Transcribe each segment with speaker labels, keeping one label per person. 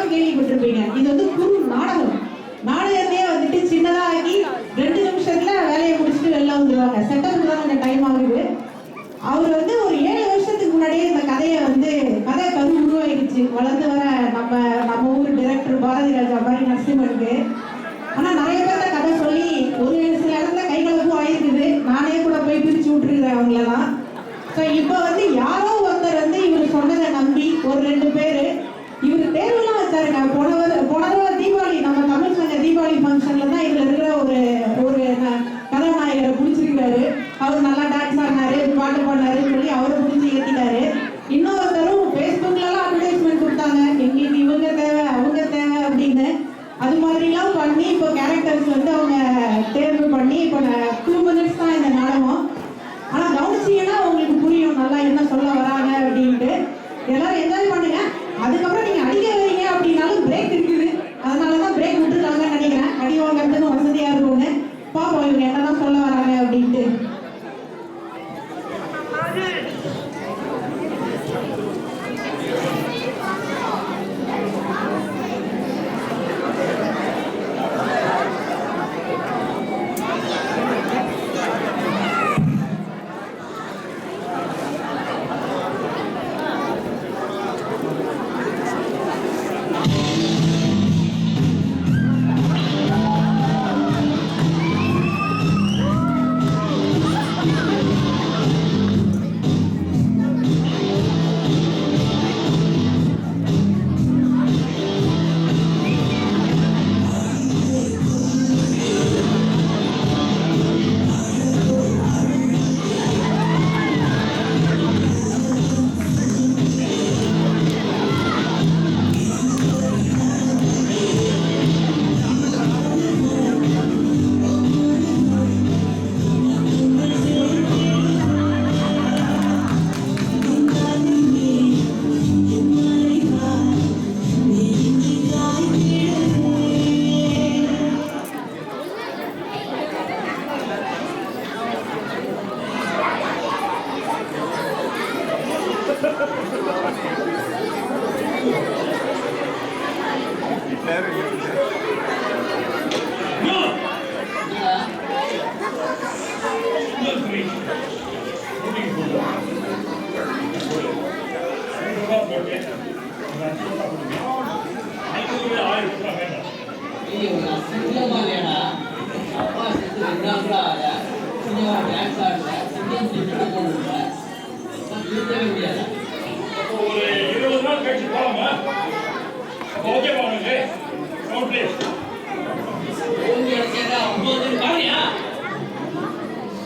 Speaker 1: நாடகம் கேள்விப்பட்டிருப்பீங்க. இது வந்து குறு நாடகம். நாடகத்தையே வந்துட்டு சின்னதா ஆக்கி 2 நிமிஷத்துல வேலையை முடிச்சுட்டு வெளில வந்துருவாங்க. செட்டப்புக்கு தான் கொஞ்சம் டைம் ஆகுது. அவர் வந்து ஒரு 7 வருஷத்துக்கு முன்னாடியே இந்த கதையை வந்து கதை கரு உருவாயிடுச்சு. வளர்ந்து வர நம்ம ஊர் டைரக்டர் பாரதி ராஜா மாதிரி நரசிம்மனுக்கு. ஆனா நிறைய பேர்த்த கதை சொல்லி ஒரு சில இடத்துல கைகலப்பும் ஆயிருக்குது. நானே கூட போய் பிரிச்சு விட்டுருக்கிறேன் அவங்களெல்லாம். ஸோ இப்போ வந்து யாரோ ஒருத்தர் வந்து இவர் சொன்னதை நம்பி ஒரு 2 பேர் இவர் தேர்வுலாம் வச்சாருங்க. போன தடவை தீபாவளி நம்ம தமிழ் சங்க தீபாவளி ஃபங்க்ஷன்ல தான் இதுல இருக்கிற ஒரு கதாநாயகரை பிடிச்சிருக்காரு. அவர் நல்லா டான்ஸ் ஆடினாரு, பாட்டு பாடினாருன்னு சொல்லி அவரை பிடிச்சி ஏற்றிட்டாரு. இன்னொருத்தரும் ஃபேஸ்புக்லலாம் அட்வர்டைஸ்மெண்ட் கொடுத்தாங்க, எங்களுக்கு இவங்க தேவை அவங்க தேவை அப்படின்னு. அது மாதிரிலாம் பண்ணி இப்போ கேரக்டர்ஸ் வந்து அவங்க தேர்வு பண்ணி இப்போ 2 மினிட்ஸ் தான் இந்த நாடகம். ஆனால் கவனிச்சிங்கன்னா உங்களுக்கு புரியும் நல்லா என்ன சொல்ல வராங்க அப்படின்ட்டு. எல்லாரும் என்ஜாய் பண்ணுங்க. அதுக்கப்புறம் நீங்க அடிக்க வரீங்க அப்படின்னாலும் பிரேக் இருக்குது. அதனாலதான் பிரேக் விட்டுருக்காங்கன்னு நினைக்கிறேன். அடி வாங்கிறதுக்கு வசதியா இருக்கும்னு. பாப்போம் இவங்க என்னதான் சொல்ல வராங்க அப்படின்ட்டு.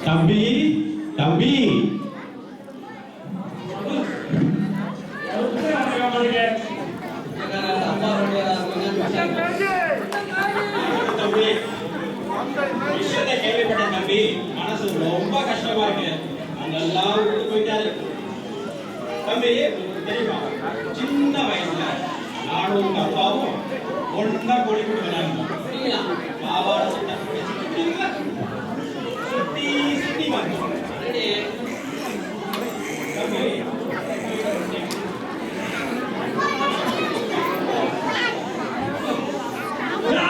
Speaker 2: தம்பி தம்பி கேள்விப்பட்டேன் தம்பி. மனசு ரொம்ப கஷ்டமா இருக்கு. அங்கெல்லாம் விட்டு போயிட்டாரு தம்பி. தெரியுமா, சின்ன வயசுல நானும் உங்க அப்பாவும் ஒன்னா கோழி கொடுக்குறாங்க. பாவாட சட்டை சுத்தி சுத்தி மாதிரி தம்பி.
Speaker 3: சொன்னா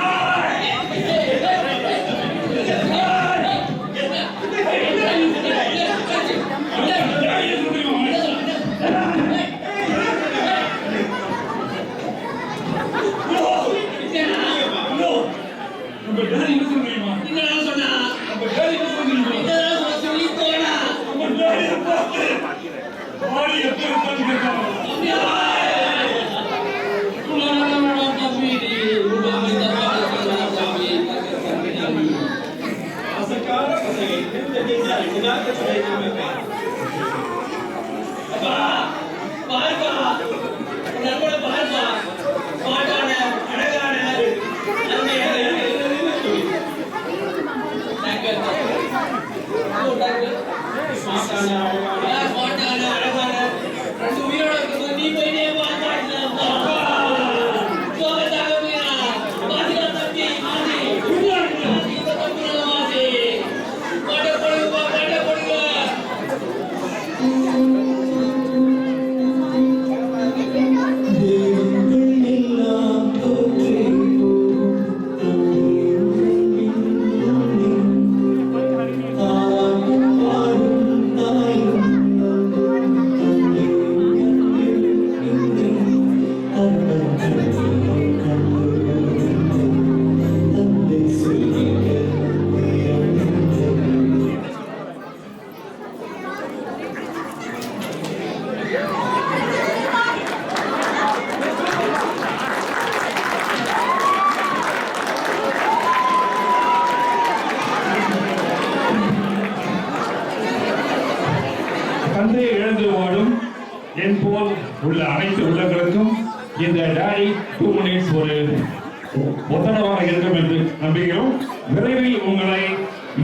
Speaker 3: மினிட்ஸ் ஒரு ஒத்தடவாக இருக்கும் என்று நம்புகிறோம். விரைவில் உங்களை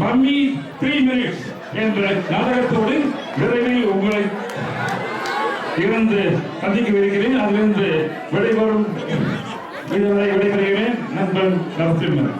Speaker 3: மம்மி 3 மினிட்ஸ் என்ற நாடகத்தோடு விரைவில் உங்களை இருந்து சந்திக்கவிருக்கிறேன். அதிலிருந்து விடைபெறுகிறேன் நண்பன் நரசிம்மன்.